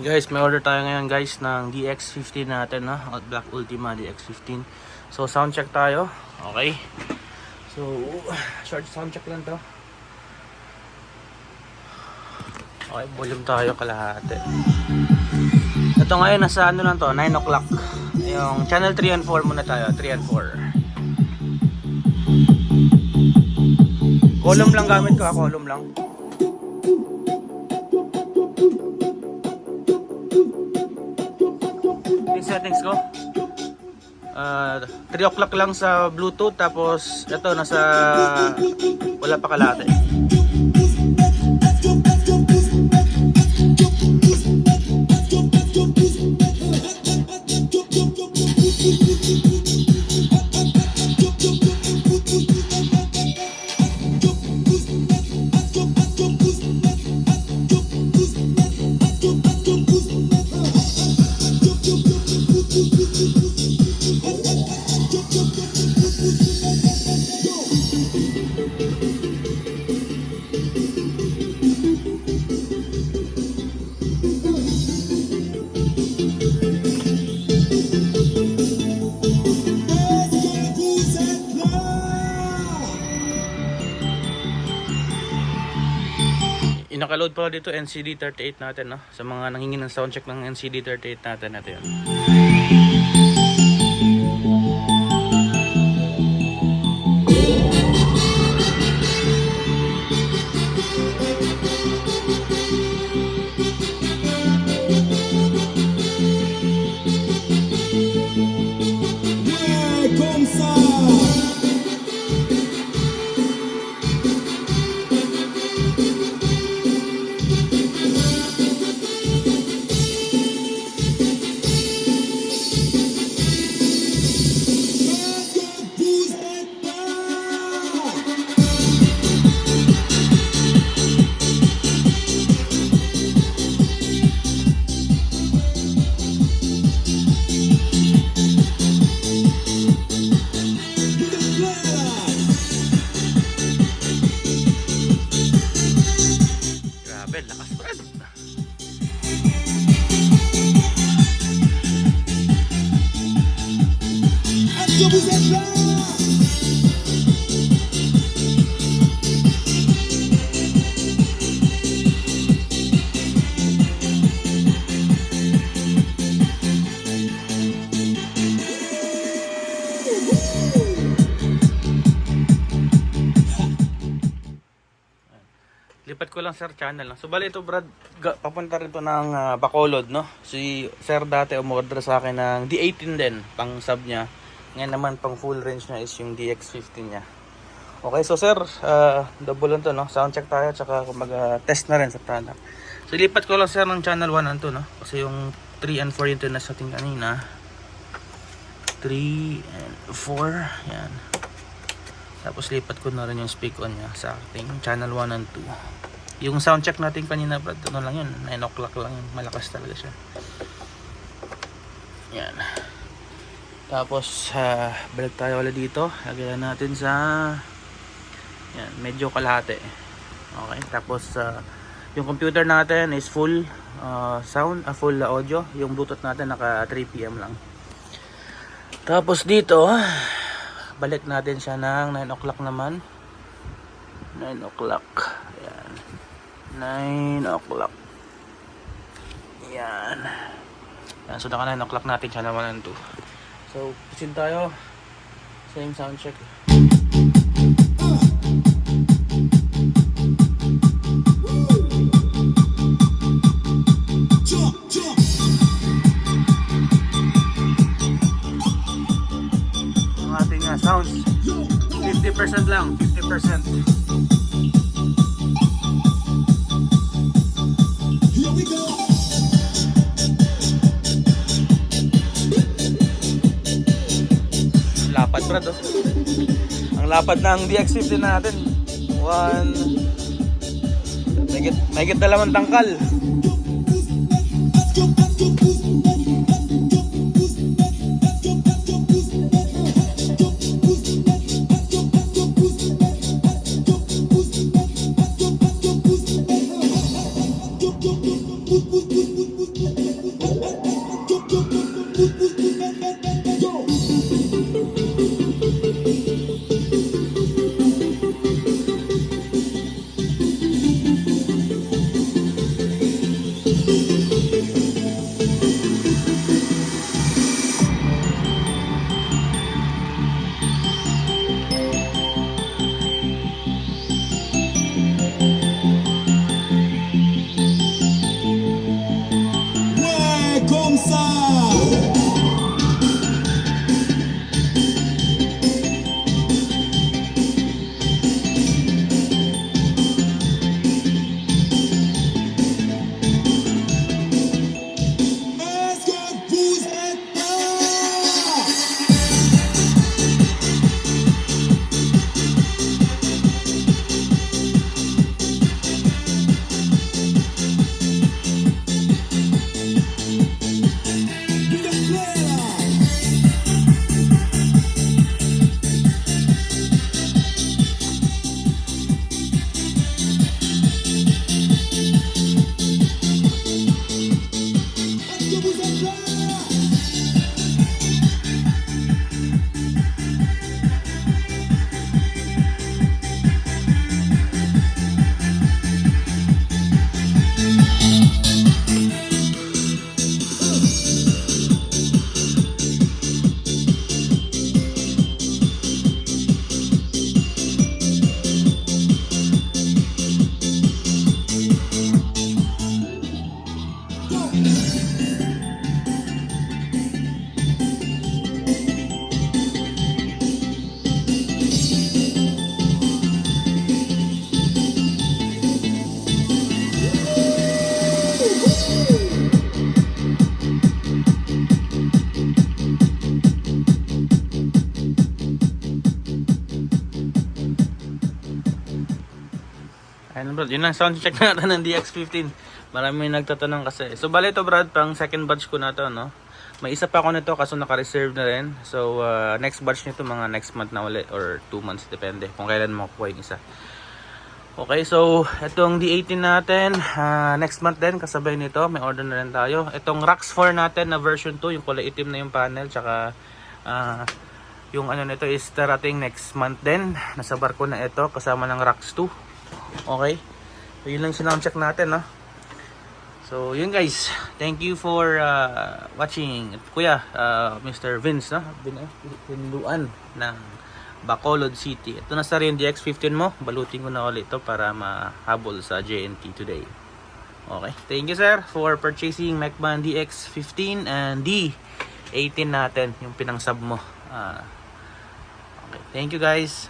Guys, may order tayo ngayon guys ng DX15 natin, no? Black Ultima DX15. So sound check tayo. Okay. So short sound check lang to. Okay, volume tayo kalahati. Ito ngayon nasa ano lang to, 9 o'clock. Yung channel 3 and 4 muna tayo, 3 and 4. Column lang gamit ko, column lang. Settings ko 3 o'clock lang sa Bluetooth, tapos ito nasa wala pa kalahati. Inaka-load pala dito NCD38 natin, no? Sa mga nanghingi ng soundcheck ng NCD38 natin, ito yun. Lipat ko lang sir channel lang. So bali ito Brad, papunta rin to ng Bacolod, no? Si sir dati umorder sa akin ng D18 din, pang sub niya. Ngayon naman pang full range na is yung DX15 niya. Okay, so sir, double lang to, no? Sound check tayo, tsaka test na rin sa product. So lipat ko lang sir ng channel 1 and 2, no? Kasi yung 3 and 4 yung tinas natin kanina. 3 and 4, yan. Tapos lipat ko na rin yung speak on niya sa ating channel 1 and 2. Yung sound check natin kanina Brad, ano lang yun, 9 o'clock lang yun. Malakas talaga siya. Yan. Tapos balik tayo ulit dito. Lagyan natin sa yan, medyo kalahati. Okay, tapos yung computer natin is full sound, full audio. Yung Bluetooth natin naka 3 PM lang. Tapos dito balik natin siya ng 9 o'clock naman. 9 o'clock. Ayan. 9 o'clock. Ayan. Ayan. So naka 9 o'clock natin siya na 1 and 2. So pusin tayo. Same sound check. Sounds 50% lang, 50%. Here we go. Lapad Brad, oh. Ang lapad ng DX15 natin. Mahigit 2 tangkal. Ouais, comme ça. Est-ce que vous êtes là? Vous êtes prêts là? Est-ce que vous êtes là? Ayun Brad, yun lang sound check natin ng DX15. Marami nagtatanong kasi. So bali ito Brad, pang second batch ko na to, no? May isa pa ako nito kaso naka-reserve na rin. So next batch nito mga next month na ulit or 2 months depende kung kailan makukuha yung isa. Okay, so itong D18 natin, next month din kasabay nito, may order na rin tayo. Itong RAX 4 natin na version 2, yung kulay itim na yung panel, tsaka yung ano nito is darating next month din. Nasa barko na ito kasama ng RAX 2. Okay, so yun lang sound check natin, no? So yun guys, thank you for watching. Kuya, Mr. Vince, no? Binluan ng Bacolod City. Ito na sa rin DX15 mo. Balutin ko na ulit ito para mahabol sa JNT today. Okay, thank you sir for purchasing Mechman DX15 and D18 natin, yung pinang sub mo. Okay, thank you guys.